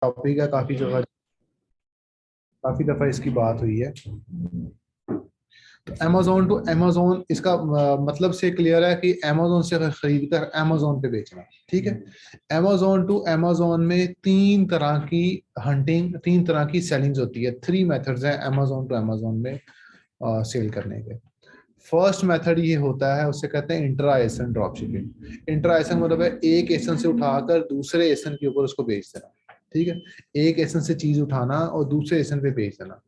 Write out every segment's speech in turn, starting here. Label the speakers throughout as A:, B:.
A: Topic है, काफी दफा इसकी बात हुई है। तो अमेजोन टू अमेजोन, इसका मतलब से क्लियर है कि अमेजोन से खरीद कर अमेजोन पे बेचना। ठीक है, अमेजोन टू अमेजोन में तीन तरह की हंटिंग, तीन तरह की सेलिंग्स होती है। थ्री मेथड्स हैं अमेजोन टू अमेजोन में सेल करने के। फर्स्ट मेथड ये होता है, उससे कहते हैं इंट्रा एसन ड्रॉप शिपिंग। इंट्रा एसन मतलब है एक एसन से उठाकर दूसरे एसन के ऊपर उसको बेच देना। ठीक है, एक एसन से चीज उठाना और दूसरे एसन पे बेच देना।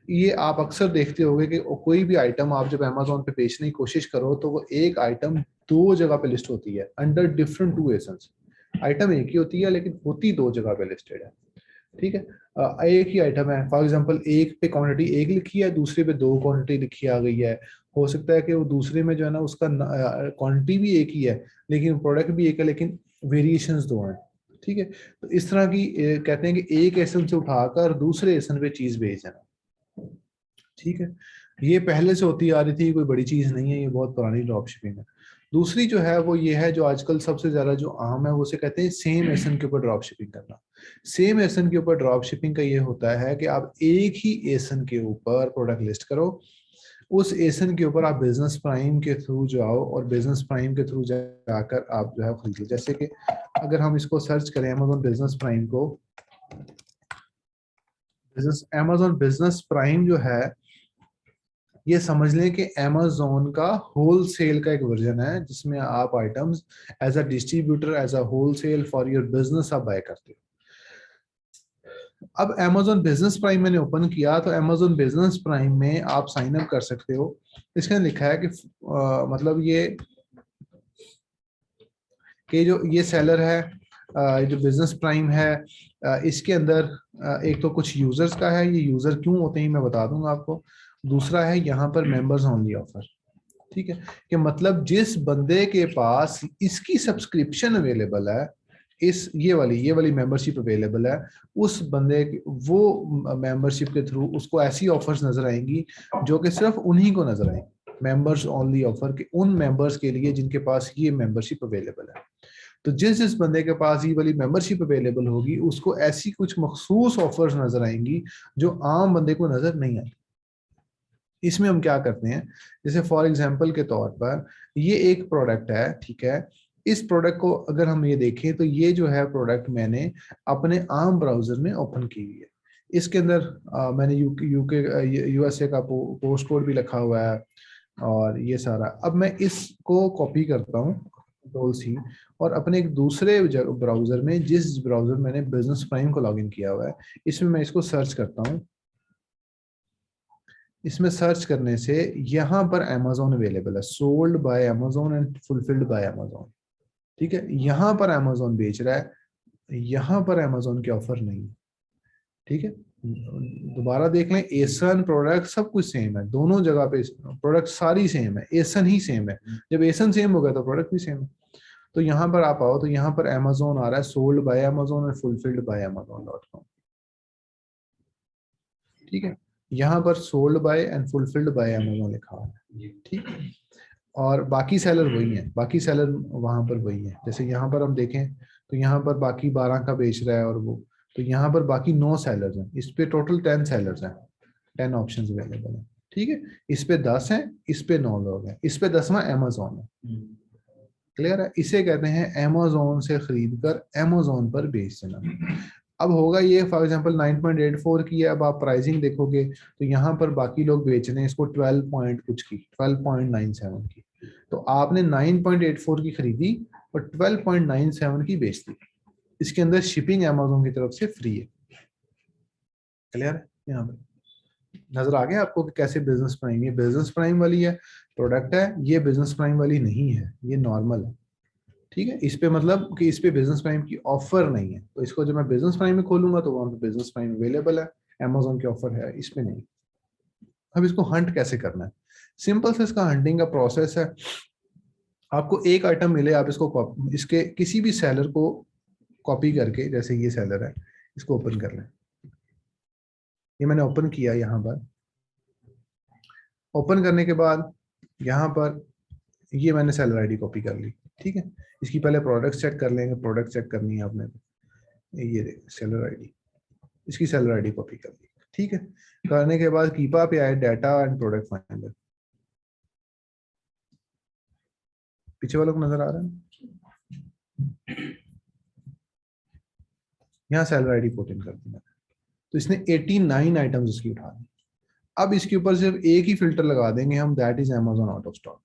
A: ये आप अक्सर देखते होंगे कि कोई भी आइटम आप जब अमेजोन पे बेचने की कोशिश करो तो वो एक आइटम दो जगह पे लिस्ट होती है under different two essence. Item एक ही होती है लेकिन होती दो जगह पे लिस्टेड है। ठीक है, एक ही आइटम है, फॉर एग्जांपल एक पे क्वांटिटी एक लिखी है, दूसरे पे दो क्वांटिटी लिखी आ गई है। हो सकता है कि वो दूसरे में जो है ना उसका क्वांटिटी भी एक ही है लेकिन प्रोडक्ट भी एक है, लेकिन वेरिएशंस दो हैं। ठीक है, तो इस तरह की कहते हैं कि एक एसन से उठाकर दूसरे एसन पे चीज भेज देना। ठीक है, ये पहले से होती आ रही थी, कोई बड़ी चीज नहीं है, ये बहुत पुरानी ड्रॉप शिपिंग है। दूसरी जो है वो ये है, जो आजकल सबसे ज्यादा जो आम है, वो से कहते हैं सेम एसन के ऊपर ड्रॉप शिपिंग करना। सेम एसन के ऊपर ड्रॉप शिपिंग का ये होता है कि आप एक ही एसन के ऊपर प्रोडक्ट लिस्ट करो, उस एसन के ऊपर आप बिजनेस प्राइम के थ्रू जाओ और बिजनेस प्राइम के थ्रू जाकर आप जो है खरीद लो। जैसे कि अगर हम इसको सर्च करें अमेजोन बिजनेस प्राइम को, अमेजोन बिजनेस प्राइम जो है ये समझ लें कि अमेजोन का होल सेल का एक वर्जन है, जिसमें आप items as a distributor, as a wholesale for your business आप बाय करते हो। अब अमेजोन बिजनेस प्राइम मैंने ओपन किया तो अमेजोन बिजनेस प्राइम में आप साइन अप कर सकते हो। इसमें लिखा है कि मतलब कि जो ये सेलर है, जो बिजनेस प्राइम है, इसके अंदर एक तो कुछ यूजर्स का है, ये यूजर क्यों होते हैं मैं बता दूंगा आपको। दूसरा है यहाँ पर मेंबर्स ओनली ऑफर। ठीक है, कि मतलब जिस बंदे के पास इसकी सब्सक्रिप्शन अवेलेबल है, इस ये वाली मेंबरशिप अवेलेबल है, उस बंदे वो मेंबरशिप के थ्रू उसको ऐसी ऑफर्स नजर आएंगी जो कि सिर्फ उन्हीं को नजर आएंगी। मेंबर्स ओनली ऑफर के उन मेंबर्स के लिए जिनके पास ये मेंबरशिप अवेलेबल है। तो जिस जिस बंदे के पास ये वाली मेंबरशिप अवेलेबल होगी उसको ऐसी कुछ मखसूस ऑफर्स नजर आएंगी जो आम बंदे को नजर नहीं आएगी। इसमें हम क्या करते हैं, जैसे फॉर एग्जांपल के तौर पर ये एक प्रोडक्ट है। ठीक है, इस प्रोडक्ट को अगर हम ये देखें तो ये जो है प्रोडक्ट मैंने अपने आम ब्राउजर में ओपन की हुई है। इसके अंदर मैंने यूके यूएसए का पोस्ट कोड भी लिखा हुआ है और ये सारा। अब मैं इसको कॉपी करता हूँ कंट्रोल सी, और अपने एक दूसरे ब्राउजर में, जिस ब्राउजर मैंने बिजनेस प्राइम को लॉगिन किया हुआ है, इसमें मैं इसको सर्च करता हूँ। इसमें सर्च करने से यहाँ पर अमेजोन अवेलेबल है, sold by Amazon and fulfilled by Amazon. ठीक है, यहाँ पर अमेजोन बेच रहा है, यहाँ पर अमेजोन की ऑफर नहीं है। ठीक है, दोबारा देख लें, एसन प्रोडक्ट सब कुछ सेम है, दोनों जगह पे प्रोडक्ट सारी सेम है, एसन ही सेम है। जब एसन सेम हो गया तो प्रोडक्ट भी सेम है। तो यहाँ पर आप आओ तो यहाँ पर अमेजोन आ रहा है, सोल्ड बाय अमेजोन और फुलफिल्ड बाय अमेजोन.com। ठीक है, यहाँ पर sold by and fulfilled by Amazon लिखा हुआ है। ठीक है, और बाकी सेलर वही हैं, बाकी सेलर वहां पर वही हैं। जैसे यहाँ पर हम देखें तो यहाँ पर बाकी 12 का बेच रहा है और वो, तो यहाँ पर बाकी 9 सेलर्स हैं, इस पे टोटल 10 सेलर्स हैं, 10 ऑप्शंस अवेलेबल हैं। ठीक है, इस पे 10 हैं, इस पे 9 लोग हैं, इस पे 10वां अमेजोन है। क्लियर है, इसे कहते हैं अमेजोन से खरीद कर अमेजोन पर बेच देना। अब होगा ये, फॉर एग्जांपल 9.84 की है, अब आप प्राइसिंग देखोगे तो यहाँ पर बाकी लोग बेच रहे हैं इसको 12 पॉइंट कुछ की, 12.97 की। तो आपने 9.84 की खरीदी और 12.97 की बेच दी। इसके अंदर शिपिंग अमेजोन की तरफ से फ्री है। क्लियर है, यहाँ पर नजर आ गया आपको कि कैसे बिजनेस प्राइम, ये बिजनेस प्राइम वाली है प्रोडक्ट है, ये बिजनेस प्राइम वाली नहीं है, ये नॉर्मल है। ठीक है, इस पे मतलब कि इस पे बिजनेस प्राइम की ऑफर नहीं है, तो इसको जब मैं बिजनेस प्राइम में खोलूंगा तो वहां पे बिजनेस प्राइम अवेलेबल है, अमेजोन की ऑफर है, इस पे नहीं। अब इसको हंट कैसे करना है, सिंपल से इसका हंटिंग का प्रोसेस है। आपको एक आइटम मिले, आप इसको इसके किसी भी सेलर को कॉपी करके, जैसे ये सेलर है, इसको ओपन कर लें। ये मैंने ओपन किया, यहाँ पर ओपन करने के बाद यहाँ पर ये मैंने सेलर आईडी कॉपी कर ली। ठीक है, इसकी पहले प्रोडक्ट चेक कर लेंगे, प्रोडक्ट चेक करनी है आपने, ये सेलर आईडी। इसकी सेलर आईडी कॉपी कर ली, ठीक है। करने के बाद कीपा पे आए डाटा एंड प्रोडक्ट फाइंडर, पीछे वालों को नजर आ रहा है, यहाँ सेलर आईडी पुट इन कर दी मैंने, तो इसने 89 आइटम्स इसकी उठा दी। अब इसके ऊपर सिर्फ एक ही फिल्टर लगा देंगे हम, that is Amazon out of stock.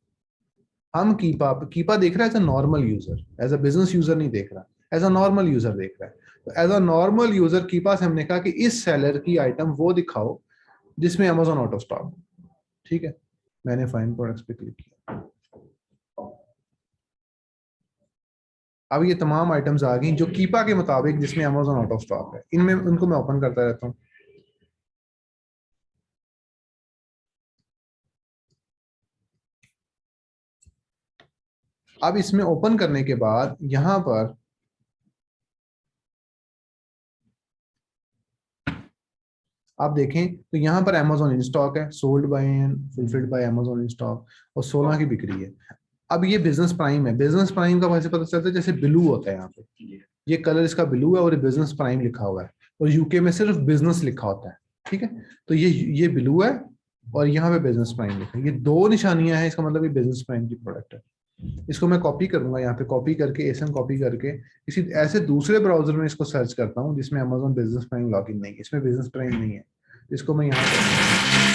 A: हम कीपा देख रहा है as a normal user, as a business user नहीं देख रहा, एज अ नॉर्मल यूजर देख रहा है। तो एज अ नॉर्मल यूजर कीपा से हमने कहा कि इस सेलर की आइटम वो दिखाओ जिसमें अमेज़न आउट ऑफ स्टॉक, ठीक है। मैंने फाइंड प्रोडक्ट्स पे क्लिक किया, अब ये तमाम आइटम्स आ गई जो कीपा के मुताबिक जिसमें अमेज़न आउट ऑफ स्टॉक है। इनमें उनको मैं ओपन करता रहता हूँ। अब इसमें ओपन करने के बाद यहां पर आप देखें तो यहाँ पर अमेज़न इन स्टॉक है, sold by and fulfilled by Amazon in stock, और 16 की बिक्री है। अब ये बिजनेस प्राइम है, बिजनेस प्राइम का वैसे पता चलता है जैसे ब्लू होता है, यहाँ पे ये कलर इसका ब्लू है और ये बिजनेस प्राइम लिखा हुआ है, और यूके में सिर्फ बिजनेस लिखा होता है, ठीक है। तो ये ब्लू है और यहाँ पे बिजनेस प्राइम लिखा है, ये दो निशानियां हैं, इसका मतलब ये बिजनेस प्राइम की प्रोडक्ट है। इसको मैं कॉपी करूंगा, यहाँ पे कॉपी करके एसएन कॉपी करके इसी ऐसे दूसरे ब्राउजर में इसको सर्च करता हूँ जिसमें अमेज़न बिजनेस प्राइम लॉगिन नहीं है, इसमें बिजनेस प्राइम नहीं है, इसको मैं यहाँ पे,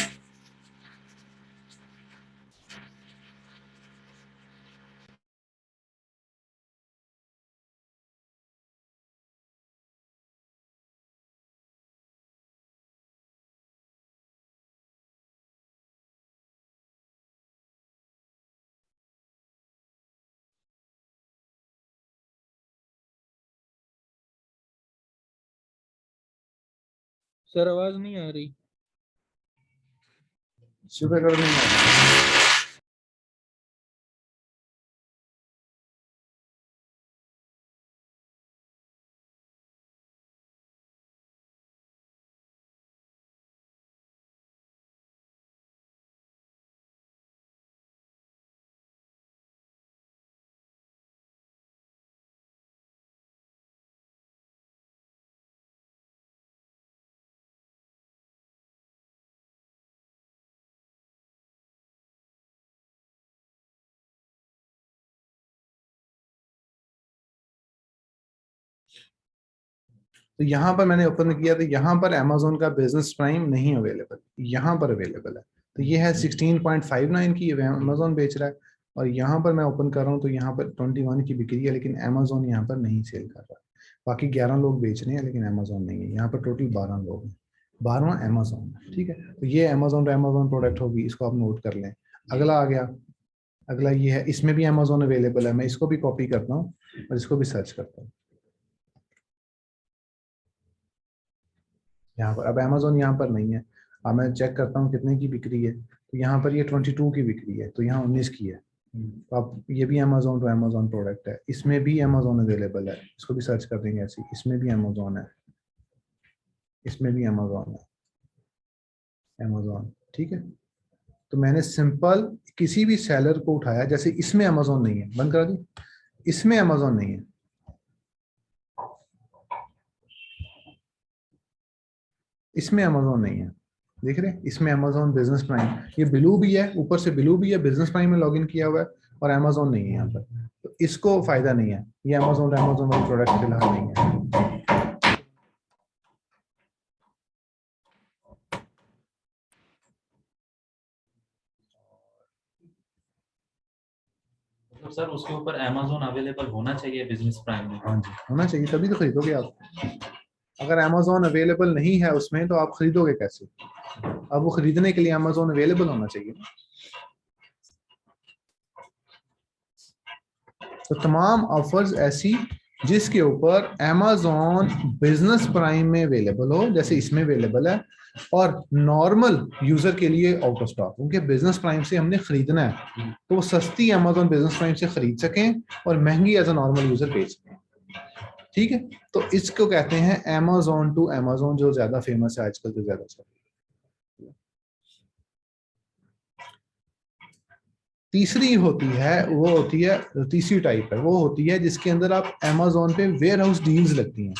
B: सर आवाज नहीं आ रही।
A: शुक्र कर दूंगा। तो यहाँ पर मैंने ओपन किया तो यहाँ पर अमेज़न का बिजनेस प्राइम नहीं अवेलेबल, यहाँ पर अवेलेबल है। तो ये है 16.59 की अमेज़न बेच रहा है, और यहाँ पर मैं ओपन कर रहा हूँ तो यहाँ पर 21 की बिक्री है, लेकिन अमेज़न यहाँ पर नहीं सेल कर रहा। बाकी 11 लोग बेच रहे हैं लेकिन अमेज़न नहीं है, यहाँ पर टोटल 12 लोग हैं, 12 अमेज़न, ठीक है। तो ये अमेज़न प्रोडक्ट होगी, इसको आप नोट कर लें। अगला आ गया, अगला ये है, इसमें भी अमेज़न अवेलेबल है, मैं इसको भी कॉपी करता हूँ और इसको भी सर्च करता हूँ यहाँ पर। अब अमेज़न यहाँ पर नहीं है, अब मैं चेक करता हूँ कितने की बिक्री है, तो यहाँ पर ये 22 की बिक्री है, तो यहाँ 19 की है। तो अब ये भी अमेज़न टू अमेज़न प्रोडक्ट है, इसमें भी अमेज़न अवेलेबल है, इसको भी सर्च कर देंगे ऐसे, इसमें भी अमेज़न है, इसमें भी अमेज़न है, अमेज़न, ठीक है। तो मैंने सिंपल किसी भी सेलर को उठाया, जैसे इसमें अमेज़न नहीं है, बंद करा दी, इसमें अमेज़न नहीं है, इसमें अमेज़न नहीं है, देख रहे हैं, इसमें अमेज़न बिजनेस प्राइम, ये ब्लू भी है, ऊपर से ब्लू भी है, बिजनेस प्राइम में लॉगिन किया हुआ है, और अमेज़न नहीं है यहाँ पर, तो इसको फायदा नहीं है, ये अमेज़न वाली प्रोडक्ट फिलहाल नहीं है।
C: मतलब सर उसके ऊपर अमेज़न अवेलेबल होना चाहिए बिजनेस प्राइम में।
A: हाँ जी, होना चाहिए, तभी तो खरीदोगे आप। अगर अमेज़न अवेलेबल नहीं है उसमें तो आप खरीदोगे कैसे? अब वो खरीदने के लिए अमेज़न अवेलेबल होना चाहिए। तो तमाम ऑफर्स ऐसी जिसके ऊपर अमेज़न बिजनेस प्राइम में अवेलेबल हो, जैसे इसमें अवेलेबल है, और नॉर्मल यूजर के लिए आउट ऑफ स्टॉक, क्योंकि बिजनेस प्राइम से हमने खरीदना है तो वो सस्ती अमेज़न बिजनेस प्राइम से खरीद सकें और महंगी एज अ नॉर्मल यूजर बेच सकें, ठीक है। तो इसको कहते हैं अमेज़न टू अमेज़न, जो ज्यादा फेमस है आजकल, जो ज्यादा चल रहा है। तीसरी होती है, वो होती है, तीसरी टाइप है, वो होती है जिसके अंदर आप अमेज़न पे वेयर हाउस डील्स लगती हैं।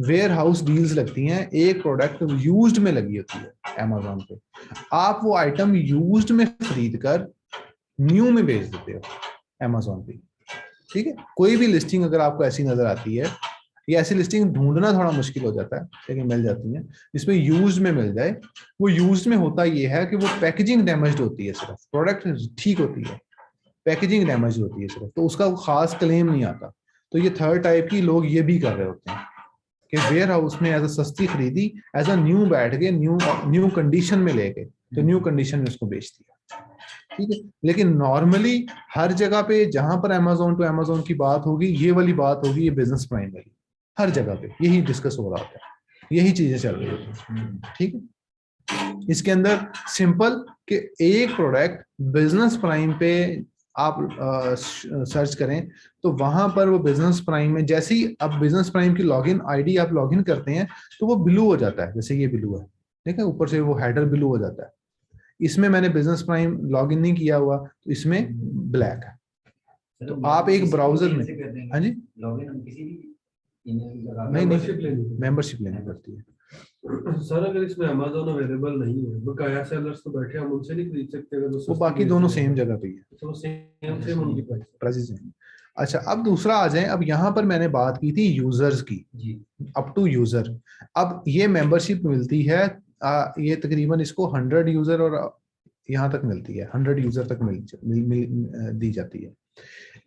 A: वेयर हाउस डील्स लगती हैं, एक प्रोडक्ट यूज्ड में लगी होती है अमेजोन पे, आप वो आइटम यूज्ड में खरीद कर न्यू में बेच देते हो अमेजोन पे। ठीक है, कोई भी लिस्टिंग अगर आपको ऐसी नजर आती है, ये ऐसी लिस्टिंग ढूंढना थोड़ा मुश्किल हो जाता है लेकिन मिल जाती है, जिसमें यूज्ड में मिल जाए। वो यूज्ड में होता ये है कि वो पैकेजिंग डैमेज्ड होती है, सिर्फ प्रोडक्ट ठीक होती है, पैकेजिंग डैमेज होती है सिर्फ, तो उसका खास क्लेम नहीं आता। तो ये थर्ड टाइप की लोग ये भी कर रहे होते हैं कि वेयर हाउस में एज अ सस्ती खरीदी, एज अ न्यू बैठ के न्यू कंडीशन में ले गए, तो न्यू कंडीशन में उसको बेच दिया। ठीक है, लेकिन नॉर्मली हर जगह पे जहां पर अमेजोन टू अमेजोन की बात होगी, ये वाली बात होगी, ये बिजनेस प्राइम वाली, हर जगह पे यही डिस्कस हो रहा होता है, यही चीजें चल रही होती हैं। ठीक है, इसके अंदर सिंपल कि एक प्रोडक्ट बिजनेस प्राइम पे आप सर्च करें तो वहां पर वो बिजनेस प्राइम में, जैसे ही अब बिजनेस प्राइम की लॉगिन आईडी आप लॉगिन करते हैं तो वो ब्लू हो जाता है, जैसे ये ब्लू है, ठीक है, ऊपर से वो हेडर ब्लू हो जाता है। इसमें मैंने बिजनेस प्राइम लॉगिन नहीं किया हुआ तो इसमें ब्लैक है। तो आप एक ब्राउजर में, हाँ जी,
D: लॉगिन हम किसी भी ईमेल
A: नहीं मेंबरशिप लेनी पड़ती है।
E: सर अगर इसमें अमेजोन अवेलेबल नहीं है, बकाया सेलर्स तो बैठे, हम उनसे नहीं खरीद सकते अगर
A: वो बाकी दोनों सेम जगह पे ही है,
E: तो सेम उनकी प्राइस।
A: प्राइसेस हैं। अच्छा, अब दूसरा आ जाए, अब यहाँ पर मैंने बात की थी यूजर्स की, अप टू यूजर। अब ये मेंबरशिप मिलती है, ये तकरीबन इसको 100 यूजर और यहाँ तक मिलती है, 100 यूजर तक दी जाती है।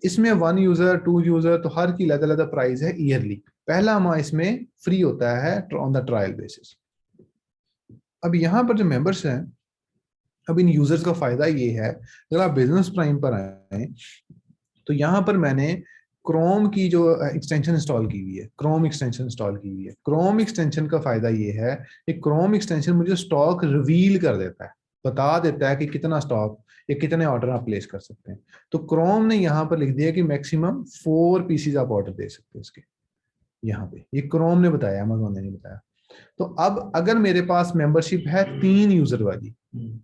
A: इसमें 1 यूजर 2 यूजर तो हर की अलग अलग प्राइस है ईयरली। पहला माह इसमें फ्री होता है ऑन द ट्रायल बेसिस। अब यहाँ पर जो मेंबर्स हैं, अब इन यूजर्स का फायदा ये है, अगर आप बिजनेस प्राइम पर आए तो यहाँ पर मैंने क्रोम की जो एक्सटेंशन इंस्टॉल की हुई है, क्रोम एक्सटेंशन इंस्टॉल की हुई है। क्रोम एक्सटेंशन का फायदा ये है कि क्रोम एक्सटेंशन मुझे स्टॉक रिवील कर देता है, बता देता है कि कितना स्टॉक या कितने ऑर्डर आप प्लेस कर सकते हैं। तो क्रोम ने यहाँ पर लिख दिया कि मैक्सिमम 4 पीसीज आप ऑर्डर दे सकते हैं इसके, यहाँ पे ये क्रोम ने बताया, अमेज़न ने नहीं बताया। तो अब अगर मेरे पास मेंबरशिप है 3 यूजर वाली,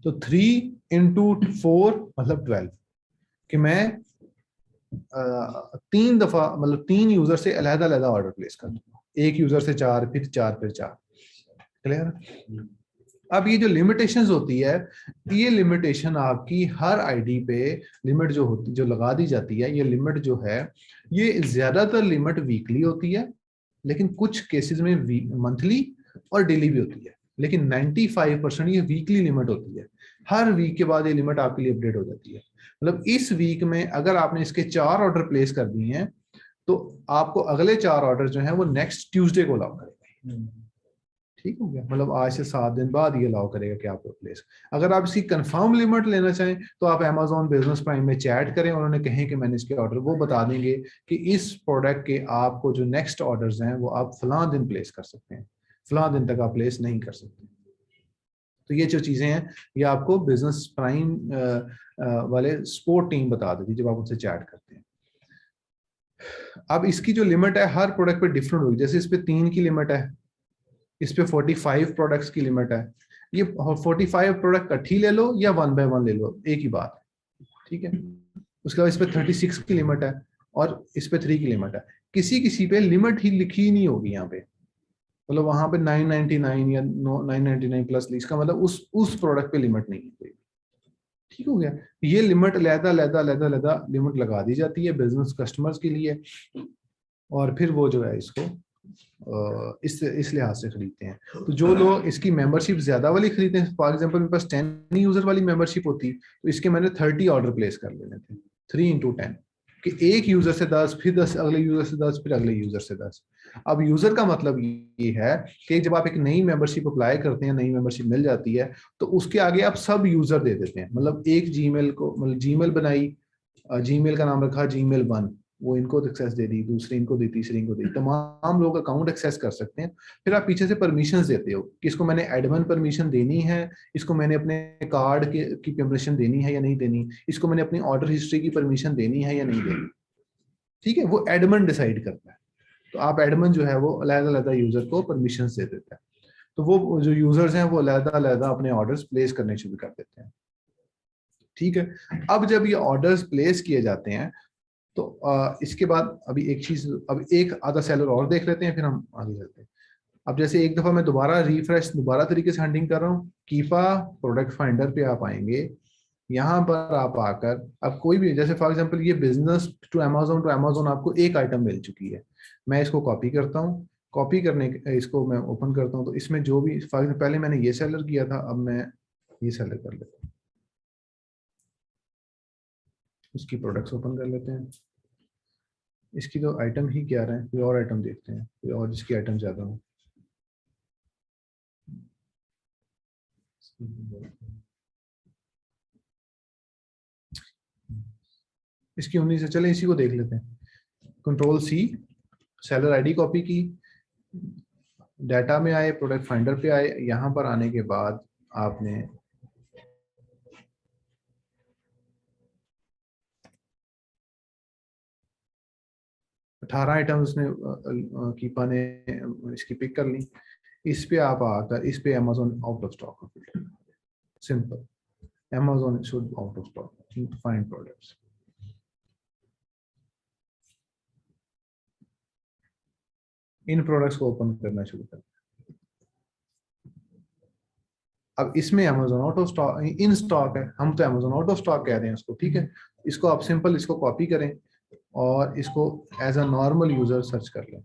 A: तो 3 into 4 मतलब 12, कि मैं 3 दफा मतलब 3 यूजर से अलग-अलग ऑर्डर प्लेस कर दूंगा, एक यूजर से 4, फिर 4, फिर 4। क्लियर? अब ये जो लिमिटेशंस होती है, ये लिमिटेशन आपकी हर आईडी पे लिमिट जो लगा दी जाती है, ये लिमिट जो है, ये ज्यादातर लिमिट वीकली होती है, लेकिन कुछ केसेस में मंथली और डेली भी होती है, लेकिन 95% ये वीकली लिमिट होती है। हर वीक के बाद ये लिमिट आपके लिए अपडेट हो जाती है। मतलब इस वीक में अगर आपने इसके 4 ऑर्डर प्लेस कर दिए हैं तो आपको अगले 4 ऑर्डर जो हैं वो नेक्स्ट ट्यूसडे को अलाउ करेगा। ठीक हो गया, मतलब आज से 7 दिन बाद ये अलाउ करेगा कि आपको प्लेस। अगर आप इसकी कंफर्म लिमिट लेना चाहें तो आप अमेजोन बिजनेस प्राइम में चैट करें और उन्हें कहें कि मैंने इसके ऑर्डर, वो बता देंगे कि इस प्रोडक्ट के आपको जो नेक्स्ट ऑर्डर्स हैं वो आप फलां दिन प्लेस कर सकते हैं, फलां दिन तक आप प्लेस नहीं कर सकते। तो ये जो चीजें हैं ये आपको बिजनेस प्राइम वाले सपोर्ट टीम बता देती है जब आप उनसे चैट करते हैं। अब इसकी जो लिमिट है हर प्रोडक्ट पे डिफरेंट होगी, जैसे इस पे 3 की लिमिट है, इस पे 45 प्रोडक्ट्स की लिमिट है। ये 45 प्रोडक्ट इकट्ठी ले लो या 1 by 1 ले लो, एक ही बात है। ठीक है, उसके बाद इस पे 36 की लिमिट है और इस पे 3 की लिमिट है। किसी पे लिमिट ही लिखी नहीं होगी यहाँ पे, मतलब वहां पे 999 या 999 प्लस, इसका मतलब उस प्रोडक्ट पे लिमिट नहीं है। ठीक हो गया, ये लिमिट लहदा लिमिट लगा दी जाती है बिजनेस कस्टमर्स के लिए, और फिर वो जो है इसको इस लिहाज से खरीदते हैं। तो जो लोग इसकी मेंबरशिप ज्यादा वाली खरीदते हैं, फॉर एग्जांपल मेरे पास 10 यूजर वाली मेंबरशिप होती तो इसके मैंने 30 ऑर्डर प्लेस कर लेने थे, 3 into 10, कि एक यूजर से 10, फिर 10 अगले यूजर से 10, फिर अगले यूजर से 10। अब यूजर का मतलब ये है कि जब आप एक नई मेंबरशिप अप्लाई करते हैं, नई मेंबरशिप मिल जाती है, तो उसके आगे आप सब यूजर दे देते हैं। मतलब एक जीमेल को, मतलब जीमेल बनाई, जीमेल का नाम रखा जीमेल 1, वो इनको एक्सेस दे दी, दूसरी इनको दी, तीसरी इनको दी, तमाम लोग अकाउंट एक्सेस कर सकते हैं। फिर आप पीछे से परमिशंस देते हो कि इसको मैंने एडमिन परमिशन देनी है, इसको मैंने अपने कार्ड की परमिशन देनी है या नहीं देनी, इसको मैंने अपनी ऑर्डर हिस्ट्री की परमिशन देनी है या नहीं देनी। ठीक है, वो एडमिन डिसाइड करता है। तो आप एडमिन जो है वो अलग-अलग यूजर को परमिशन दे देता है, तो वो जो यूजर्स हैं वो अलग-अलग अपने ऑर्डर्स प्लेस करने शुरू कर देते हैं। ठीक है, अब जब ये ऑर्डर्स प्लेस किए जाते हैं तो इसके बाद अभी एक चीज, अब एक आधा सेलर और देख लेते हैं, फिर हम आगे चलते हैं। अब जैसे एक दफा मैं दोबारा रिफ्रेश दोबारा तरीके से हंटिंग कर रहा हूँ, कीफा प्रोडक्ट फाइंडर पे आप आएंगे, यहाँ पर आप आकर अब कोई भी, जैसे फॉर एग्जांपल ये बिजनेस टू अमेजोन आपको एक आइटम मिल चुकी है, मैं इसको कॉपी करता हूँ, कॉपी करने इसको मैं ओपन करता हूँ, तो इसमें जो भी फॉर एग्जांपल पहले मैंने ये सेलर किया था, अब मैं ये सेलर कर लेता हूँ, इसकी प्रोडक्ट्स ओपन कर लेते हैं। इसकी तो आइटम ही क्या रहे हैं, कोई और आइटम देखते हैं, कोई और जिसकी आइटम ज्यादा हो। इसकी 19 से चले इसी को देख लेते हैं। Control C, seller ID copy की, डाटा में आए, प्रोडक्ट फाइंडर पे आए, यहां पर आने के बाद आपने अठारह आइटम उसने कीपा ने इसकी पिक कर ली, इस पे आप आकर इस पे Amazon out of stock, simple, Amazon should out of stock, find products. In products को ओपन करना शुरू कर। अब इसमें Amazon out of stock, in stock है, हम तो अमेजोन आउट ऑफ स्टॉक कह रहे हैं इसको, ठीक है। इसको आप सिंपल इसको कॉपी करें और इसको as a normal user search कर लें।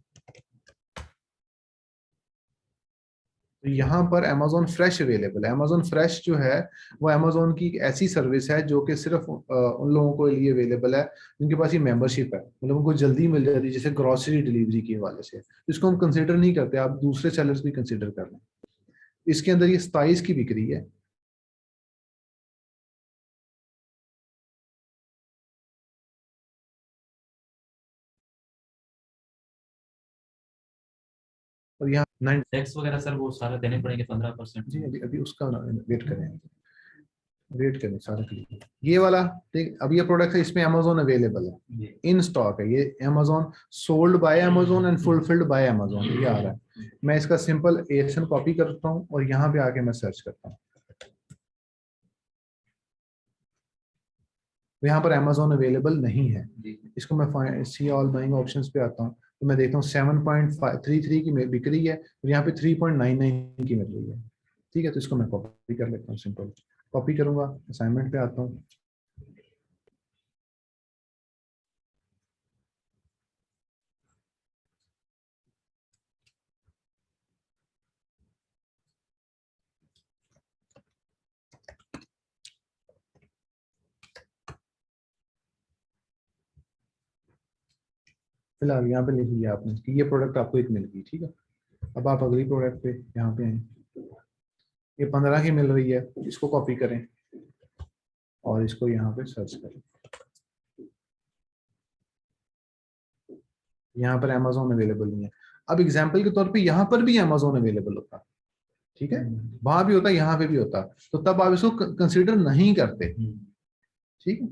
A: तो यहाँ पर अमेजोन फ्रेश अवेलेबल है। अमेजोन फ्रेश जो है वो अमेजोन की एक ऐसी सर्विस है जो कि सिर्फ उन लोगों के लिए अवेलेबल है जिनके पास ये मेंबरशिप है, मतलब उनको जल्दी मिल जाती है, जैसे ग्रोसरी डिलीवरी के हवाले से। इसको हम कंसिडर नहीं करते, आप दूसरे सेलर्स भी कंसिडर कर लें। इसके अंदर ये 27 की बिक्री है, और यहाँ 9
C: टैक्स वगैरह सर वो सारे देने पड़ेंगे 15%?
A: जी, अभी अभी उसका वेट करें, वेट करें सारा क्लियर। ये वाला ठीक, अब ये प्रोडक्ट है, इसमें अमेजोन अवेलेबल है, इन स्टॉक है, ये Amazon sold by Amazon and fulfilled by Amazon, ये आ रहा है। मैं इसका सिंपल एएसएन कॉपी करता हूँ और यहाँ पे आके मैं सर्च करता हूँ, तो यहाँ पर अमेजोन अवेलेबल नहीं है। इसको मैं सी ऑल बाइंग ऑप्शंस पे आता हूँ, तो मैं देखता हूँ 7.33 की बिक्री है और यहाँ पे 3.99 की मिल रही है, ठीक है। तो इसको मैं कॉपी कर लेता हूँ, सिंपल कॉपी करूंगा, असाइनमेंट पे आता हूँ। फिलहाल यहाँ पे लिख लिया आपने कि ये प्रोडक्ट आपको एक मिल गई, ठीक है। अब आप अगली प्रोडक्ट पे यहाँ पे आए, ये 15 की मिल रही है, इसको कॉपी करें और इसको यहाँ पे सर्च करें। यहाँ पर अमेजोन अवेलेबल नहीं है। अब एग्जाम्पल के तौर पे यहाँ पर भी अमेजोन अवेलेबल होता, ठीक है, वहां भी होता, यहाँ पे भी होता, तो तब आप इसको कंसिडर नहीं करते, ठीक है।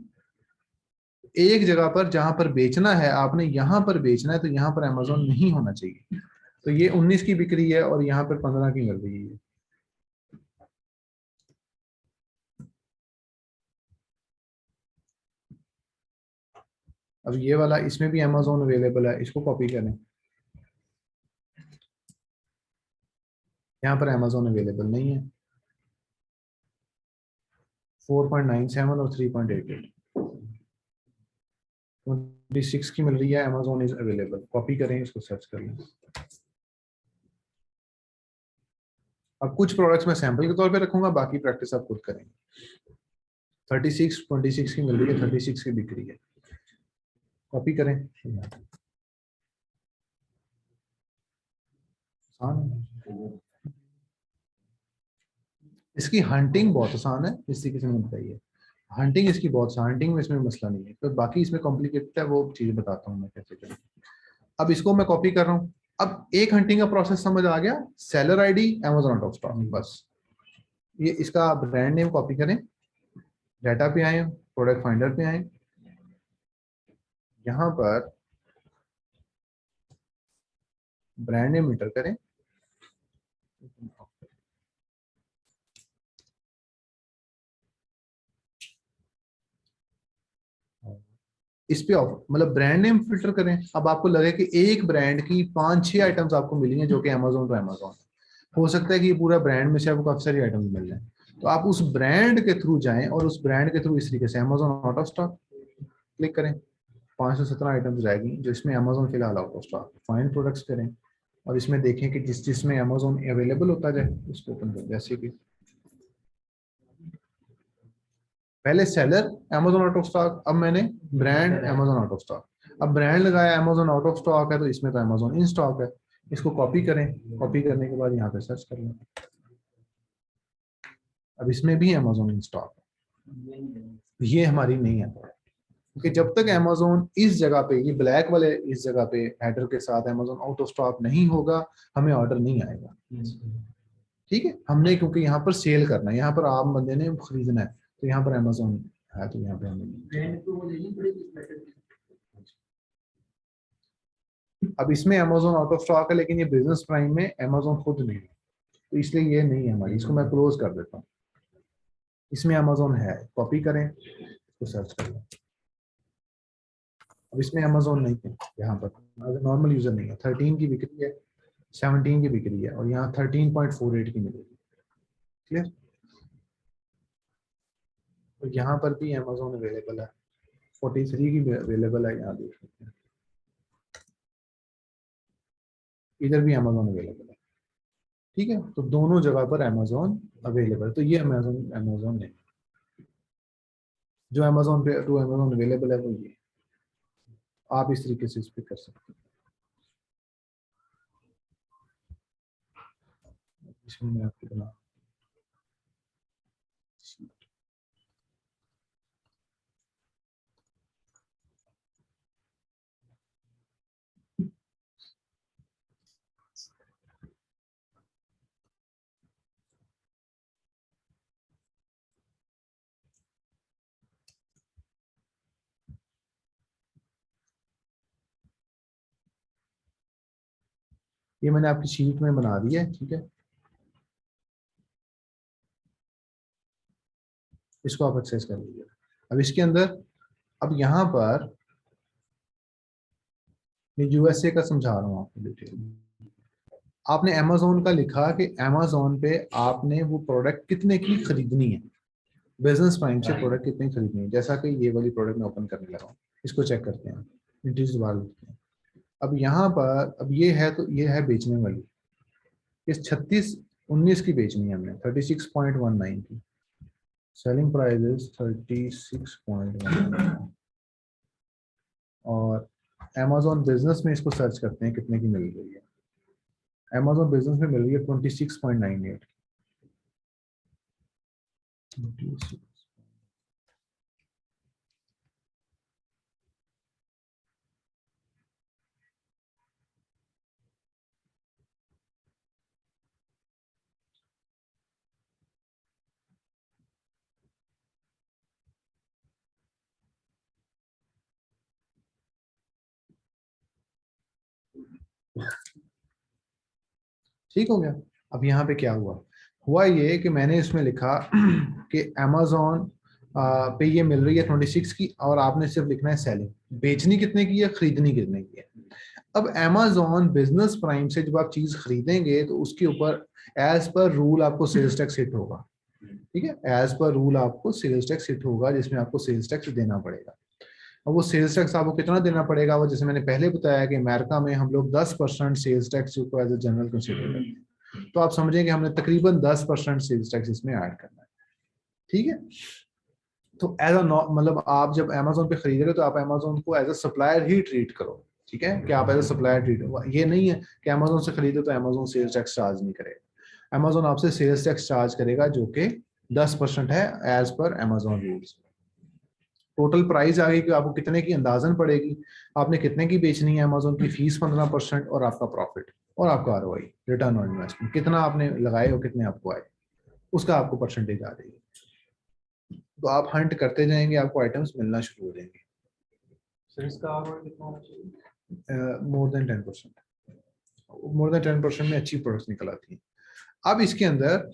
A: एक जगह पर जहां पर बेचना है आपने, यहाँ पर बेचना है, तो यहाँ पर अमेजोन नहीं होना चाहिए। तो ये 19 की बिक्री है और यहाँ पर 15 की मिल रही है। अब ये वाला, इसमें भी अमेजोन अवेलेबल है, इसको कॉपी करें, यहाँ पर अमेजोन अवेलेबल नहीं है। 4.97 और 3.88, 26 की मिल रही है, अमेजोन इज अवेलेबल, कॉपी करें, इसको सर्च कर लें। अब कुछ प्रोडक्ट्स मैं सैंपल के तौर पे रखूंगा, बाकी प्रैक्टिस आप खुद करेंगे। 26 की मिल रही है, 36 की बिक्री है, कॉपी करें। इसकी हंटिंग बहुत आसान है, इस तरीके से मैंने बताई है। हंटिंग इसकी बहुत आसान, हंटिंग में इसमें मसला नहीं है, तो बाकी इसमें कॉम्प्लिकेटेड है, वो चीजें बताता हूँ मैं कैसे करें। अब इसको मैं कॉपी कर रहा हूँ। अब एक हंटिंग का प्रोसेस समझ आ गया, seller ID Amazon out of stock, बस ये इसका ब्रांड नेम कॉपी करें, डाटा पे आए, प्रोडक्ट फाइंडर पे आए, यहाँ पर ब्रांड नेम इंटर करें, इस पे मतलब ब्रांड नेम फिल्टर करें। अब आपको लगे कि एक ब्रांड की 5-6 आइटम्स आपको मिली हैं जो कि अमेजोन टू अमेजोन, हो सकता है कि ये पूरा ब्रांड में से आपको काफी सारी आइटम्स मिल जाए, तो आप उस ब्रांड के थ्रू जाएं और उस ब्रांड के थ्रू इस तरीके से Amazon out of stock click करें। 517 आइटम्स रहेगी जो इसमें अमेजोन फिलहाल out of stock, find products करें और इसमें देखें कि जिसमें अमेजोन अवेलेबल होता जाए उसको ओपन करें। जैसे कि पहले seller Amazon out of stock, अब मैंने brand Amazon out of stock, अब ब्रांड लगाया अमेजोन आउट ऑफ स्टॉक है तो इसमें तो अमेजोन इन स्टॉक है। इसको कॉपी करें, कॉपी करने के बाद यहाँ पे सर्च कर लें। अब इसमें भी अमेजोन इन स्टॉक है, ये हमारी नहीं है, क्योंकि जब तक अमेजोन इस जगह पे, ये ब्लैक वाले इस जगह पे हेडर के साथ अमेजोन आउट ऑफ स्टॉक नहीं होगा हमें ऑर्डर नहीं आएगा। ठीक है, हमने क्योंकि यहाँ पर सेल करना है, यहाँ पर आप बंदे ने खरीदना है, तो यहाँ पर अमेजोन है तो यहाँ पे हमें। अब इसमें अमेजोन आउट ऑफ स्टॉक है लेकिन ये बिजनेस प्राइम में अमेजोन खुद नहीं है, तो इसलिए ये नहीं है हमारी, इसको मैं क्लोज कर देता हूँ। इसमें अमेजोन है, कॉपी करें, इसको सर्च करें। अब इसमें अमेजोन नहीं है, यहाँ पर नॉर्मल यूजर नहीं है। 13 की बिक्री है, 17 की बिक्री है और यहाँ 13.48 की मिलेगी। क्लियर? और यहाँ पर भी अमेजोन अवेलेबल है, 43 की अवेलेबल है, यहाँ देख सकते हैं। इधर भी अमेजोन अवेलेबल है। ठीक है, तो दोनों जगह पर अमेजोन अवेलेबल, तो ये अमेजोन नहीं, जो अमेजोन पे टू अमेजोन अवेलेबल है वो ये। आप इस तरीके से इस पे कर सकते हैं। इसमें मैं आपको बना ये मैंने आपकी शीट में बना दी है। ठीक है, इसको आप एक्सेस कर लीजिए। अब इसके अंदर, अब यहाँ पर यूएसए का समझा रहा हूँ आपको डिटेल में। आपने अमेजोन का लिखा कि अमेजोन पे आपने वो प्रोडक्ट कितने की खरीदनी है, बिजनेस प्राइम से प्रोडक्ट कितनी खरीदनी है। जैसा कि ये वाली प्रोडक्ट मैं ओपन करने लगा हूँ, इसको चेक करते हैं, इंट्रोड्यूस दोबारा लिखते हैं। अब यहाँ पर अब ये है, तो ये है बेचने वाली, इस 36-19 की बेचनी है हमने, 36.19 की सेलिंग प्राइस इज 36.19 और अमेजोन बिजनेस में इसको सर्च करते हैं कितने की मिल रही है। अमेजोन बिजनेस में मिल रही है 26.98। ठीक हो गया। अब यहाँ पे क्या हुआ ये कि मैंने इसमें लिखा कि अमेजोन पे ये मिल रही है 26 की और आपने सिर्फ लिखना है सेलिंग, बेचनी कितने की है, खरीदनी कितने की है। अब अमेजोन बिजनेस प्राइम से जब आप चीज खरीदेंगे तो उसके ऊपर एज पर रूल आपको सेल्स टैक्स हिट होगा। ठीक है, एज पर रूल आपको सेल्स टैक्स हिट होगा जिसमें आपको सेल्स टैक्स देना पड़ेगा। अब वो सेल्स टैक्स आपको कितना देना पड़ेगा, वो जैसे मैंने पहले बताया कि अमेरिका में हम लोग 10% सेल्स टैक्स को एज ए जनरल कंसिडर करते हैं, तो आप समझें कि हमने तकरीबन 10% सेल्स टैक्स इसमें ऐड करना है। ठीक है, तो एज अ मतलब आप जब अमेजोन पे खरीद रहे हो तो आप अमेजोन को एज अ सप्लायर ही ट्रीट करो। ठीक है, कि आप एज अ सप्लायर ट्रीट, ये नहीं है कि अमेजोन से खरीदो तो अमेजोन सेल्स टैक्स चार्ज नहीं करेगा। अमेजोन आपसे सेल्स टैक्स चार्ज करेगा जो कि 10% है as per Amazon rules. Total price आ गई कि आपको कितने की अंदाजन पड़ेगी, आपने कितने की बेचनी है, अमेजोन की फीस 15% और आपका प्रॉफिट और आपका आरओआई, रिटर्न ऑन इन्वेस्टमेंट, कितना आपने लगाए और कितने आपको आए, उसका आपको परसेंटेज आ जाएगी। तो आप हंट करते जाएंगे, आपको आइटम्स मिलना शुरू हो जाएंगे।
D: सर इसका आरओआई कितना होना चाहिए?
A: मोर देन 10%, मोर देन 10% में अच्छी प्रोडक्ट्स निकल आती हैं। अब इसके अंदर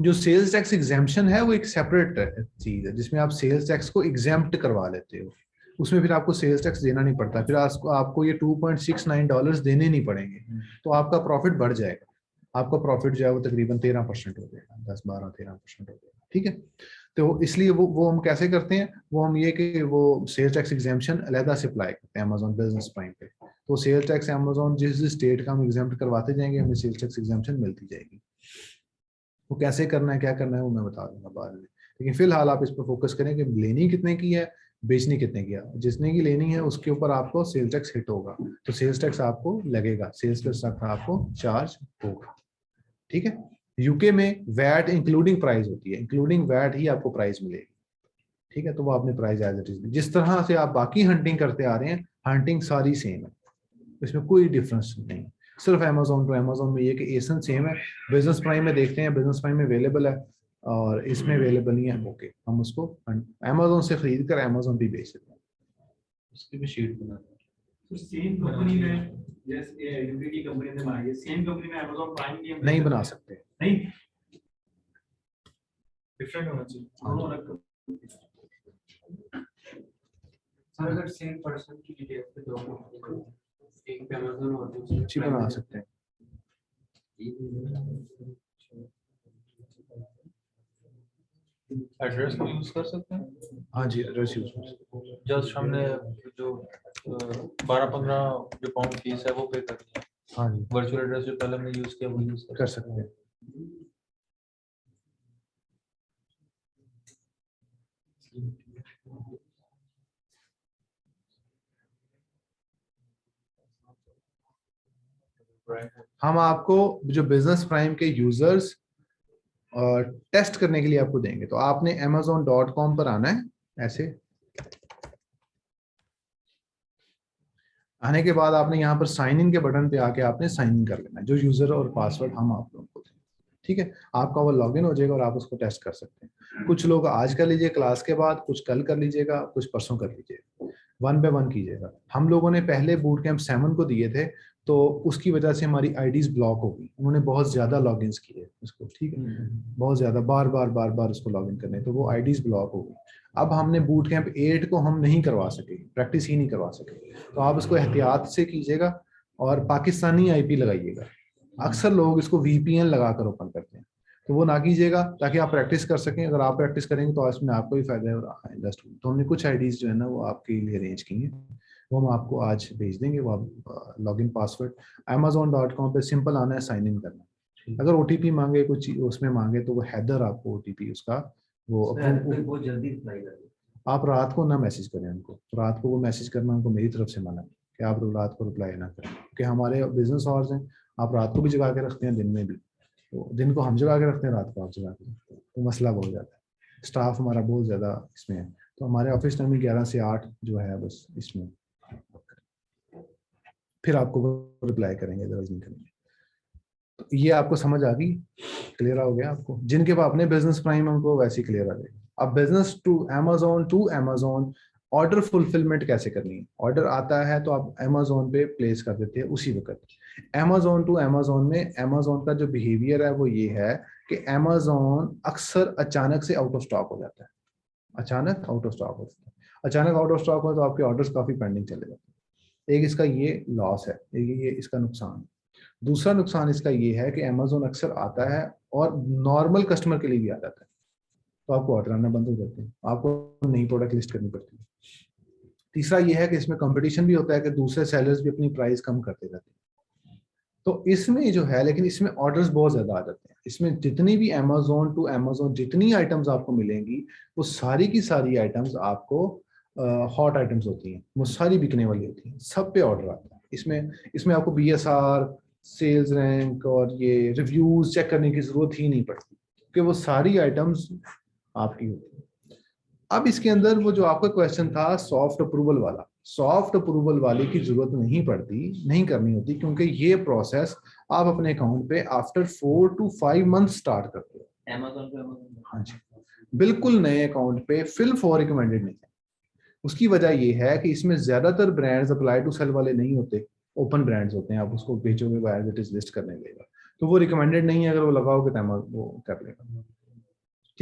A: जो सेल्स टैक्स एग्जेम्पशन है वो एक सेपरेट चीज है जिसमें आप सेल्स टैक्स को एग्जेम्प्ट करवा लेते हो। उसमें फिर आपको सेल्स टैक्स देना नहीं पड़ता, फिर आपको ये $2.69 देने नहीं पड़ेंगे, तो आपका प्रॉफिट बढ़ जाएगा। आपका प्रॉफिट जो है वो तकरीबन 13% हो जाएगा, 10-12-13% हो जाएगा, ठीक है। तो इसलिए वो हम कैसे करते हैं, वो हम ये कि वो सेल्स टैक्स एग्जाम्पशन अलहदा से अप्लाई करते हैं अमेजोन बिजनेस प्राइम पे। तो सेल्स टैक्स अमेजोन जिस स्टेट का हम एग्जाम्प्ट करवाते जाएंगे, हमें सेल्स टैक्स एग्जाम्पशन मिलती जाएगी। वो कैसे करना है, क्या करना है, वो मैं बता दूंगा बाद में, लेकिन फिलहाल आप इस पर फोकस करें कि लेनी कितने की है, बेचनी कितने की है। जितने की लेनी है उसके ऊपर आपको सेल्स टैक्स हिट होगा, तो सेल्स टैक्स आपको लगेगा, सेल्स टैक्स आपको चार्ज होगा, ठीक है। यूके में वैट इंक्लूडिंग प्राइस होती है, इंक्लूडिंग वैट ही आपको प्राइस मिलेगी, ठीक है। तो वो आपने प्राइस एज इट इज, जिस तरह से आप बाकी हंटिंग करते आ रहे हैं, हंटिंग सारी सेम है, इसमें कोई डिफरेंस नहीं। सिर्फ अमेजोन टू अमेजोन में ये कि एसन सेम है। बिजनेस प्राइम में देखते हैं, बिजनेस प्राइम में अवेलेबल है और इसमें अवेलेबल नहीं है, ओके, हम उसको अमेजोन से खरीद कर अमेजोन पे बेच सकते हैं।
C: उसकी भी शीट बना दो।
D: तो सेम कंपनी में जैसे यूके कंपनी ने बनाई है, सेम कंपनी में अमेज़न प्राइम भी हम
A: नहीं बना सकते,
D: नहीं,
B: डिफरेंट होना चाहिए।
D: दोनों अलग कंपनी। सर अगर सेम पर्सन की डिटेल्स पे दोनों, एक पे अमेज़न और दूसरे
A: अच्छी बना सकते हैं।
B: एड्रेस को यूज कर सकते हैं।
A: हाँ जी, एड्रेस यूज कर सकते हैं।
B: जस्ट हमने जो 12-15 जो पाउंड फीस है वो पे कर दिया,
A: हाँ जी,
B: वर्चुअल एड्रेस जो पहले हमने यूज किया वो यूज
A: कर सकते हैं। हम आपको जो बिजनेस प्राइम के यूजर्स टेस्ट करने के लिए आपको देंगे, तो आपने amazon.com पर आना है। ऐसे आने के बाद आपने यहाँ पर साइन इन के बटन पे आके आपने साइन इन कर लेना है, जो यूजर और पासवर्ड हम आप लोगों को दें, ठीक है। आपका वो लॉगिन हो जाएगा और आप उसको टेस्ट कर सकते हैं। कुछ लोग आज कर लीजिए क्लास के बाद, कुछ कल कर लीजिएगा, कुछ परसों कर लीजिएगा, 1 बाय 1 कीजिएगा। हम लोगों ने पहले बूट कैंप 7 को दिए थे, तो उसकी वजह से हमारी आईडीज ब्लॉक हो गई, उन्होंने बहुत ज्यादा लॉगिन्स किए उसको, ठीक है, बहुत ज्यादा बार बार उसको लॉगिन करने, तो वो आईडीज ब्लॉक हो गई। अब हमने बूट कैंप 8 को हम नहीं करवा सके, प्रैक्टिस ही नहीं करवा सके, तो आप इसको एहतियात से कीजिएगा और पाकिस्तानी आईपी लगाइएगा। अक्सर लोग इसको वीपीएन लगाकर ओपन करते हैं, तो वो ना कीजिएगा ताकि आप प्रैक्टिस कर सकें। अगर आप प्रैक्टिस करेंगे तो इसमें आपको ही फायदा है और इंडस्ट्री। तो हमने कुछ आईडीज जो है ना वो आपके लिए अरेंज की हैं, वो हम आपको आज भेज देंगे। वो आप लॉगिन पासवर्ड amazon.com पे सिंपल आना है, साइन इन करना है। अगर ओटीपी मांगे, कुछ उसमें मांगे, तो वो हैदर आपको ओटीपी उसका वो
D: बहुत जल्दी रिप्लाई कर दो।
A: आप रात को ना मैसेज करें उनको, रात को वो मैसेज करना उनको मेरी तरफ से मना है कि आप रात को रिप्लाई ना करें, क्योंकि हमारे बिजनेस आवर्स हैं, आप रात को भी जगा के रखते हैं, दिन में भी, तो दिन को हम जगा के रखते हैं, रात को आप जगा के रखते हैं, तो मसला बहुत जाता है। स्टाफ हमारा बहुत ज़्यादा इसमें है, तो हमारे ऑफिस टाइमिंग 11 से 8 जो है बस इसमें, फिर आपको रिप्लाई करेंगे, अदरवाइज नहीं करेंगे। तो ये आपको समझ आ गई, क्लियर हो गया आपको। जिनके पास अपने बिजनेस प्राइम है उनको वैसे ही क्लियर आ जाएगा। अब business to Amazon order fulfilment कैसे करनी है। ऑर्डर आता है तो आप अमेजोन पे प्लेस कर देते हैं उसी वक्त। अमेजोन टू अमेजोन में अमेजोन का जो बिहेवियर है वो ये है कि अमेजोन अक्सर अचानक से आउट ऑफ स्टॉक हो जाता है, अचानक आउट ऑफ स्टॉक हो जाता है। अचानक आउट ऑफ स्टॉक हो तो आपके ऑर्डर्स काफी पेंडिंग चले जाते हैं। एक इसका ये लॉस है, ये इसका नुकसान है। दूसरा नुकसान इसका ये है कि अमेजोन अक्सर आता है और नॉर्मल कस्टमर के लिए भी आ जाता है, तो आपको ऑर्डर आना बंद हो जाते हैं, आपको नई प्रोडक्ट लिस्ट करनी पड़ती है। तीसरा ये है कि इसमें कंपटीशन भी होता है कि दूसरे सेलर्स भी अपनी प्राइस कम करते रहते हैं, तो इसमें जो है, लेकिन इसमें ऑर्डर्स बहुत ज्यादा आ जाते हैं। इसमें जितनी भी अमेजोन टू अमेजोन जितनी आइटम्स आपको मिलेंगी, वो सारी की सारी आइटम्स आपको हॉट आइटम्स होती हैं, वो सारी बिकने वाली होती हैं, सब पे ऑर्डर आता है। इसमें आपको BSR, सेल्स रैंक और ये रिव्यूज चेक करने की जरूरत ही नहीं पड़ती, क्योंकि वो सारी आइटम्स आपकी होती है। अब इसके अंदर वो जो आपका क्वेश्चन था सॉफ्ट अप्रूवल वाला, सॉफ्ट अप्रूवल वाले की जरूरत नहीं पड़ती, नहीं करनी होती, क्योंकि ये प्रोसेस आप अपने अकाउंट पे आफ्टर 4 to 5 मंथ स्टार्ट करते हो
C: अमेज़न पे।
A: हाँ जी, बिल्कुल नए अकाउंट पे फिल फॉर रिकमेंडेड नहीं है। उसकी वजह ये है कि इसमें ज्यादातर ब्रांड्स अप्लाई टू सेल वाले नहीं होते, ओपन ब्रांड्स होते हैं। आप उसको बेचोगे वो एज इट इज लिस्ट करने देगा, तो वो रिकमेंडेड नहीं है। अगर वो लगाओगे तो वो कर लेगा,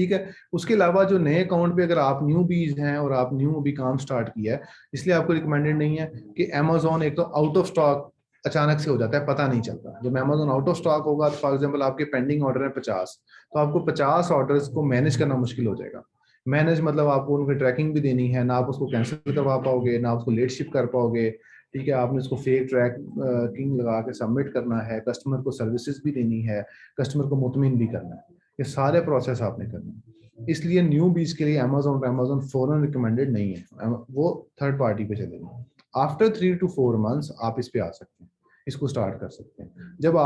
A: ठीक है। उसके अलावा जो नए अकाउंट पे अगर आप न्यू बीज हैं और आप न्यू अभी काम स्टार्ट किया है, इसलिए आपको रिकमेंडेड नहीं है कि अमेजोन एक तो आउट ऑफ स्टॉक अचानक से हो जाता है, पता नहीं चलता। जब अमेजोन आउट ऑफ स्टॉक होगा तो फॉर एग्जांपल आपके पेंडिंग ऑर्डर है 50, तो आपको 50 ऑर्डर्स को मैनेज करना मुश्किल हो जाएगा। मैनेज मतलब आपको उनकी ट्रैकिंग भी देनी है, ना आप उसको कैंसिल करवा पाओगे, ना उसको लेट शिप कर पाओगे। ठीक है, आपने उसको फेक ट्रैकिंग लगा के सबमिट करना है, कस्टमर को सर्विसेज भी देनी है, कस्टमर को मुतमिन भी करना है, ये सारे प्रोसेस आपने करने हैं। इसलिए न्यू बीज के लिए अमेजोन फॉरन रिकमेंडेड नहीं है, वो थर्ड पार्टी पे चलेंगे। आफ्टर 3 to 4 months आप इस पे आ सकते हैं, इसको स्टार्ट कर सकते हैं। जब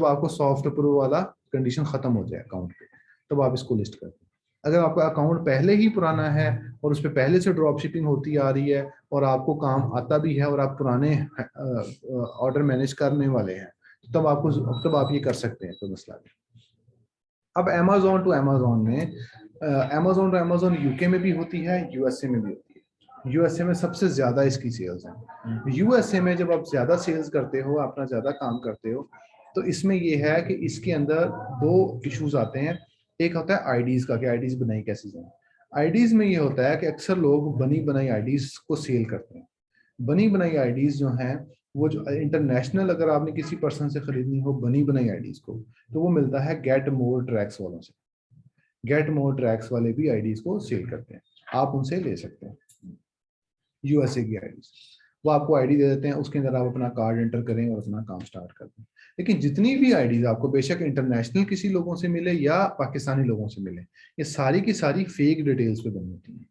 A: आपको सॉफ्ट अप्रूव वाला कंडीशन खत्म हो जाए अकाउंट पे, तब आप इसको लिस्ट करते हैं। अगर आपका अकाउंट पहले ही पुराना है और उस पर पहले से ड्रॉप शिपिंग होती आ रही है और आपको काम आता भी है और आप पुराने ऑर्डर मैनेज करने वाले हैं, तब आप ये कर सकते हैं, कोई मसला नहीं। अब अमेजोन टू अमेजोन यूके में भी होती है, यूएसए में भी होती है। यूएसए में सबसे ज्यादा इसकी सेल्स है। यूएसए में जब आप ज्यादा सेल्स करते हो, अपना ज्यादा काम करते हो, तो इसमें ये है कि इसके अंदर दो इश्यूज आते हैं। एक होता है आईडीज का, कि आईडीज बनाई कैसे जाए। आईडीज में ये होता है कि अक्सर लोग बनी बनाई आईडीज को सेल करते हैं। बनी बनाई आईडीज जो हैं, वो जो इंटरनेशनल, अगर आपने किसी पर्सन से खरीदनी हो बनी बनाई आईडीज को, तो वो मिलता है गेट मोर ट्रैक्स वालों से। गेट मोर ट्रैक्स वाले भी आईडीज को सेल करते हैं, आप उनसे ले सकते हैं। यूएसए की आईडीज, वो आपको आईडी दे देते हैं, उसके अंदर आप अपना कार्ड एंटर करें और अपना काम स्टार्ट कर दें। लेकिन जितनी भी आईडीज आपको, बेशक इंटरनेशनल किसी लोगों से मिले या पाकिस्तानी लोगों से मिले, ये सारी की सारी फेक डिटेल्स पे बनी होती हैं।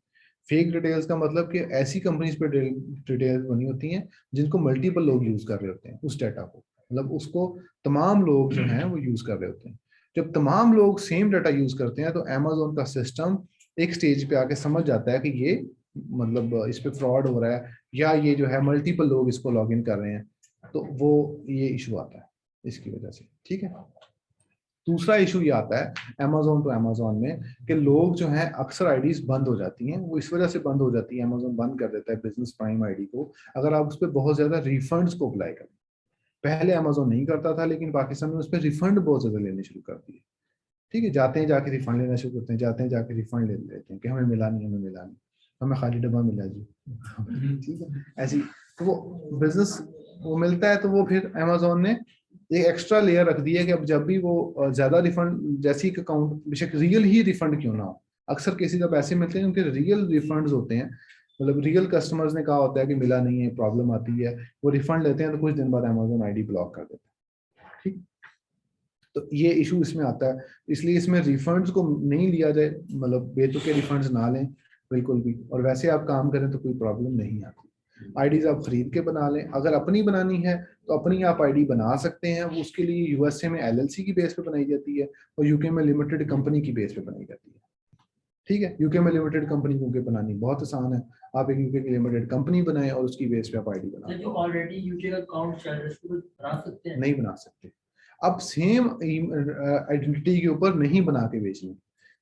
A: फेक डिटेल्स का मतलब कि ऐसी कंपनीज पे डिटेल्स बनी होती हैं जिनको मल्टीपल लोग यूज कर रहे होते हैं उस डाटा को, मतलब उसको तमाम लोग जो हैं वो यूज कर रहे होते हैं। जब तमाम लोग सेम डाटा यूज करते हैं तो अमेजोन का सिस्टम एक स्टेज पे आके समझ जाता है कि ये मतलब इस पे फ्रॉड हो रहा है, या ये जो है मल्टीपल लोग इसको लॉग इन कर रहे हैं, तो वो ये इशू आता है इसकी वजह से। ठीक है। दूसरा इशू ये आता है अमेजोन टू अमेजोन में कि लोग जो हैं अक्सर आईडीज बंद हो जाती हैं। वो इस वजह से बंद हो जाती है, अमेजोन बंद कर देता है बिजनेस प्राइम आईडी को, अगर आप उस पर बहुत ज्यादा रिफंड्स को अप्लाई करें। पहले अमेजोन नहीं करता था, लेकिन पाकिस्तान में उस पर रिफंड बहुत ज्यादा लेने शुरू कर दिए। ठीक है, जाते हैं जाके रिफंड लेना शुरू करते हैं, जाते हैं जाके रिफंड ले लेते हैं कि हमें मिला नहीं, हमें मिला नहीं, हमें खाली डब्बा मिला जी। ठीक है, ऐसी तो वो बिजनेस वो मिलता है, तो वो फिर अमेजोन ने एक एक्स्ट्रा लेयर रख दी है कि अब जब भी वो ज्यादा रिफंड, जैसी अकाउंट बेशक रियल ही रिफंड क्यों ना हो, अक्सर केसेस अब ऐसे मिलते हैं उनके रियल रिफंड्स होते हैं, मतलब रियल कस्टमर्स ने कहा होता है कि मिला नहीं है, प्रॉब्लम आती है, वो रिफंड लेते हैं, तो कुछ दिन बाद अमेजोन आईडी ब्लॉक कर देता है। ठीक, तो ये इशू इसमें आता है, इसलिए इसमें रिफंड्स को नहीं लिया जाए, मतलब बेतुके रिफंड्स ना लें बिल्कुल भी, और वैसे आप काम करें तो कोई प्रॉब्लम नहीं आती। आईडीज आप खरीद के बना लें, अगर अपनी बनानी है तो अपनी आप आईडी बना सकते हैं। वो उसके लिए यूएसए में एलएलसी की बेस पे बनाई जाती है और यूके में लिमिटेड कंपनी की बेस पे बनाई जाती है। ठीक है, यूके में लिमिटेड कंपनी को बनानी बहुत आसान है, आप एक यूके की लिमिटेड कंपनी बनाएं और उसकी बेस पे आप आईडी बनाएं।
F: जो ऑलरेडी यूके का अकाउंट चल रहा है उसको बना सकते हैं?
A: नहीं बना सकते। अब सेम आइडेंटिटी के ऊपर नहीं बना के बेचनी,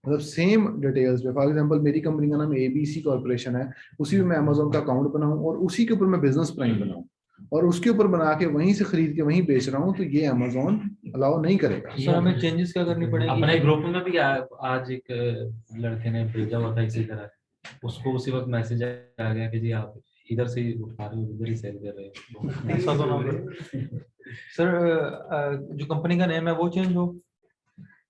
A: मतलब सेम डिटेल्स पे, फॉर एग्जांपल मेरी कंपनी का नाम एबीसी कॉर्पोरेशन है, उसी में मैं अमेजोन का अकाउंट बनाऊं और उसी के ऊपर मैं बिजनेस प्राइम बनाऊं और उसके ऊपर बना के वहीं से खरीद के वहीं बेच रहा हूं, तो ये अमेजोन अलाउ नहीं करेगा।
B: सर हमें चेंजेस क्या करनी पड़ेगी?
C: अपने ग्रुप में भी आज एक लड़के ने भेजा हुआ था इसी तरह, उसको उसी वक्त मैसेज आ गया कि जी आप इधर से ही उठा रहे हो, इधर ही सेल कर रहे हो।
B: ऐसा तो ना हो। सर जो कंपनी का नेम है वो चेंज हो,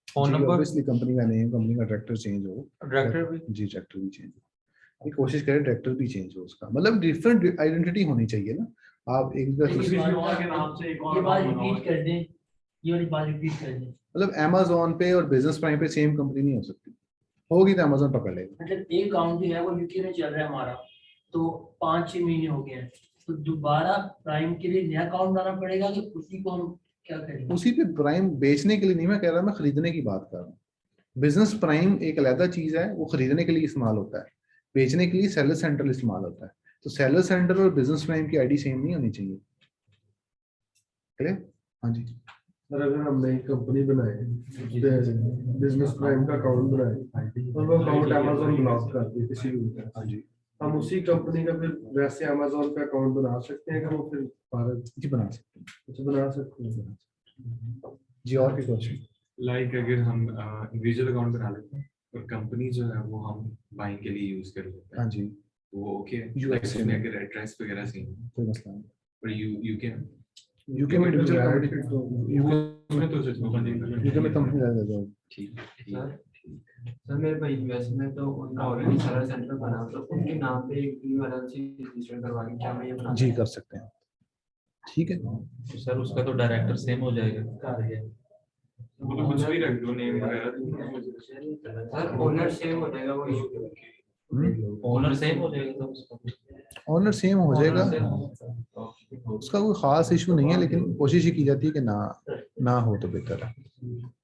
B: फोन नंबर,
A: ऑब्वियसली कंपनी का नेम, कंपनी का डायरेक्टर चेंज हो,
B: डायरेक्टर भी।
A: जी डायरेक्टर भी चेंज हो, कोशिश करें डायरेक्टर भी चेंज हो, उसका मतलब डिफरेंट आइडेंटिटी होनी चाहिए ना। आप एक
D: किसी और के नाम से एक और
F: ये बात
D: नाम बनाओ।
F: रिपीट कर दें, ये वाली बात रिपीट कर दें।
A: मतलब अमेजोन पे और बिजनेस प्राइम पे सेम कंपनी नहीं हो सकती, होगी तो अमेजोन पकड़ लेगा।
F: मतलब एक अकाउंट जो है वो यूके में चल रहा है हमारा, तो 5-6 महीने हो गए हैं, तो दोबारा प्राइम के लिए नया अकाउंट बनाना पड़ेगा कि उसी को हम क्या करेंगे?
A: उसी पे प्राइम बेचने के लिए नहीं मैं कह रहा, मैं खरीदने की बात कर रहा हूँ। बिजनेस प्राइम एक अलग चीज है, वो खरीदने के लिए इस्तेमाल होता है, बेचने के लिए सेलर सेंटर इस्तेमाल होता है। तो सेलर सेंटर और बिजनेस प्राइम की आईडी सेम नहीं होनी चाहिए। क्लियर? हाँ जी।
E: सर अगर हमने एक कंपनी बनाई, बिजनेस प्राइम का अकाउंट बनाए और वो अकाउंट अमेजोन ब्लॉक कर दिए किसी भी,
A: हाँ जी,
E: हम उसी कंपनी का फिर वैसे अमेजोन पे अकाउंट बना सकते हैं कि वो फिर भारत
A: जी बना सकते हैं।
E: कुछ बना सकते हैं?
A: जी और भी क्वेश्चन?
G: लाइक अगर हम इंडिविजुअल अकाउंट बना लेते हैं और कंपनी जो है वो हम बाइंग के लिए यूज कर लेते
A: हाँ
G: हैं,
A: जी,
G: वो ओके
A: US
G: लाइक
A: से
G: उसमें अगर एड्रेस वगैरह सेम है,
A: कोई मसला नहीं।
G: पर यूके
A: यूके में इंडिविजुअल कंपनी,
G: में तो सिर्फ कंपनी
A: यूके में कंपनी रहता है।
G: ठीक
H: सर सर मेरे भाई यूएस में तो उनका ऑलरेडी सर्वर सेंटर बना, तो उनके नाम पे एक न्यू एलएलसी रजिस्टर करवा के क्या मैं ये बना
A: जी कर सकते हैं, ठीक है।
C: तो सर उसका तो डायरेक्टर सेम हो जाएगा।
G: वो तो कुछ भी रख दो नेम वगैरह।
H: सर ओनर सेम हो जाएगा, वो इशू
C: ओनर सेम हो जाएगा तो उसका
A: ऑनर सेम हो जाएगा,
C: Owner same।
A: उसका कोई खास इशू नहीं है, लेकिन कोशिश ही की जाती है कि ना हो तो बेहतर है।